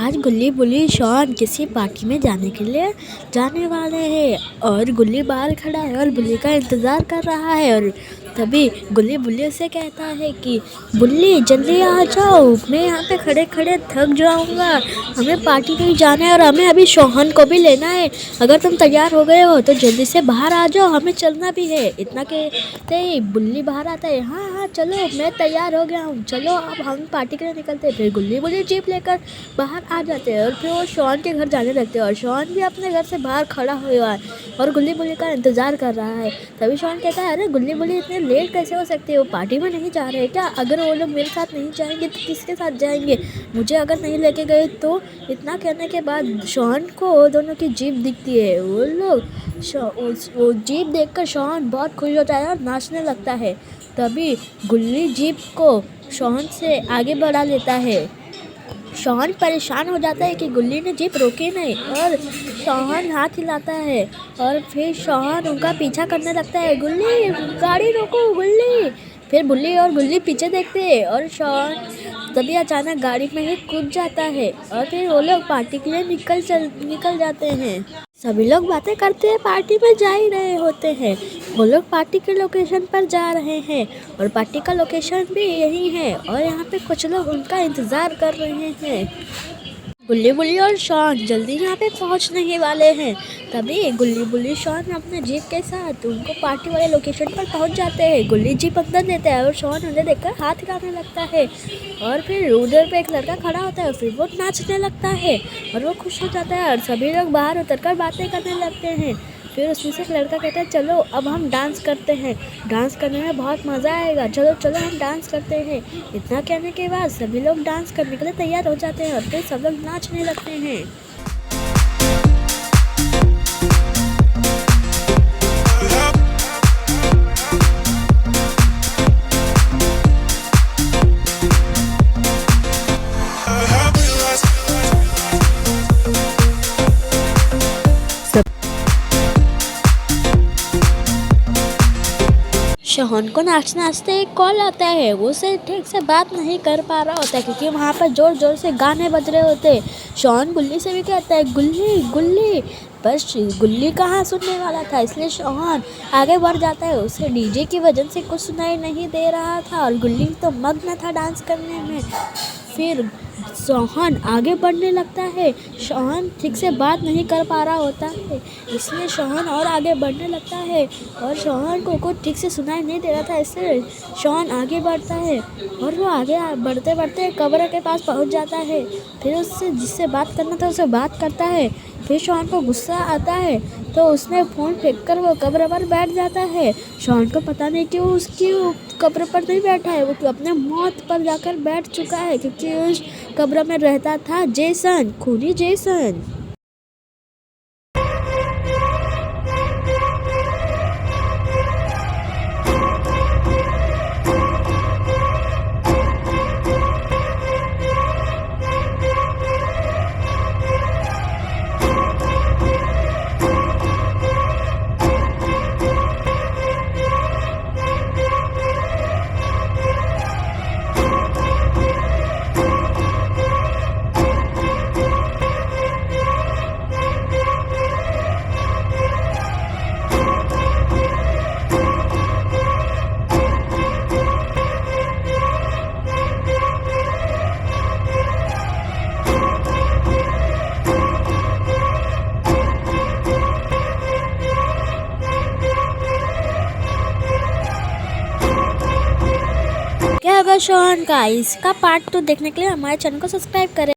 आज गुल्ली बुल्ली शॉन किसी पार्टी में जाने के लिए जाने वाले हैं और गुल्ली बाहर खड़ा है और बुल्ली का इंतज़ार कर रहा है। और तभी गुल्ली बुल्ली से कहता है कि बुल्ली जल्दी आ जाओ, मैं यहाँ पे खड़े खड़े थक जाऊँगा, हमें पार्टी में जाना है और हमें अभी शोहन को भी लेना है। अगर तुम तैयार हो गए हो तो जल्दी से बाहर आ जाओ, हमें चलना भी है। इतना कहते ही बुल्ली बाहर आता है। हाँ हाँ चलो, मैं तैयार हो गया हूँ, चलो अब हम पार्टी के लिए निकलते हैं। फिर गुल्ली बुल्ली जीप लेकर बाहर आ जाते हैं और फिर वो शॉन के घर जाने लगते हैं। और शॉन भी अपने घर से बाहर खड़ा हुआ है और गुल्ली बुल्ली का इंतज़ार कर रहा है। तभी शॉन कहता है, अरे गुल्ली बुल्ली इतने लेट कैसे हो सकते हो, पार्टी में नहीं जा रहे क्या? अगर वो लोग मेरे साथ नहीं जाएंगे तो किसके साथ जाएंगे? मुझे अगर नहीं लेके गए तो? इतना कहने के बाद शॉन को दोनों की जीप दिखती है। वो लोग वो जीप देखकर शॉन बहुत खुश होता है और नाचने लगता है। तभी गुल्ली जीप को शॉन से आगे बढ़ा लेता है। शॉन परेशान हो जाता है कि गुल्ली ने जीप रोकी नहीं और शॉन हाथ हिलाता है और फिर शॉन उनका पीछा करने लगता है। गुल्ली गाड़ी रोको गुल्ली। फिर बुल्ली और गुल्ली पीछे देखते हैं और शॉन तभी अचानक गाड़ी में ही कूद जाता है और फिर वो लोग पार्टी के लिए निकल जाते हैं। सभी लोग बातें करते हैं, पार्टी में जा ही रहे होते हैं। वो लोग पार्टी के लोकेशन पर जा रहे हैं और पार्टी का लोकेशन भी यही है और यहाँ पे कुछ लोग उनका इंतज़ार कर रहे हैं। गुल्ली बुल्ली और शॉन जल्दी यहाँ पे पहुँचने ही वाले हैं। तभी गुल्ली बुल्ली शॉन अपने जीप के साथ उनको पार्टी वाले लोकेशन पर पहुँच जाते हैं। गुल्ली जीप अंदर देता है और शॉन उन्हें देखकर हाथ हिलाने लगता है और फिर उधर पे एक लड़का खड़ा होता है और फिर वो नाचने लगता है और वो खुश हो जाता है और सभी लोग बाहर उतरकर बातें करने लगते हैं। फिर उसमें से एक लड़का कहता है, चलो अब हम डांस करते हैं, डांस करने में बहुत मज़ा आएगा, चलो चलो हम डांस करते हैं। इतना कहने के बाद सभी लोग डांस करने के लिए तैयार हो जाते हैं और फिर सब लोग नाचने लगते हैं। शॉन को नाचते नाचते एक कॉल आता है। वो उसे ठीक से बात नहीं कर पा रहा होता है क्योंकि वहाँ पर ज़ोर ज़ोर से गाने बज रहे होते हैं। शॉन गुल्ली से भी कहता है, गुल्ली गुल्ली, बस गुल्ली कहाँ सुनने वाला था, इसलिए शॉन आगे बढ़ जाता है। उसे डीजे की वजह से कुछ सुनाई नहीं दे रहा था और गुल्ली तो मग्न था डांस करने में। फिर शॉन आगे बढ़ने लगता है। शॉन ठीक से बात नहीं कर पा रहा होता है, इसलिए शॉन और आगे बढ़ने लगता है और शॉन को कुछ ठीक से सुनाई नहीं दे रहा था, इसलिए शॉन आगे बढ़ता है और वो आगे बढ़ते बढ़ते कब्र के पास पहुंच जाता है। फिर उससे जिससे बात करना था उससे बात करता है। फिर शॉन को गुस्सा आता है तो उसने फ़ोन फेंककर वो कब्र पर बैठ जाता है। शॉन को पता नहीं क्यों उसकी कब्र पर नहीं बैठा है, वो अपने मौत पर जाकर बैठ चुका है क्योंकि उस कब्र में रहता था जेसन, खूनी जेसन। क्या होगा शॉन का इसका पार्ट 2 देखने के लिए हमारे चैनल को सब्सक्राइब करें।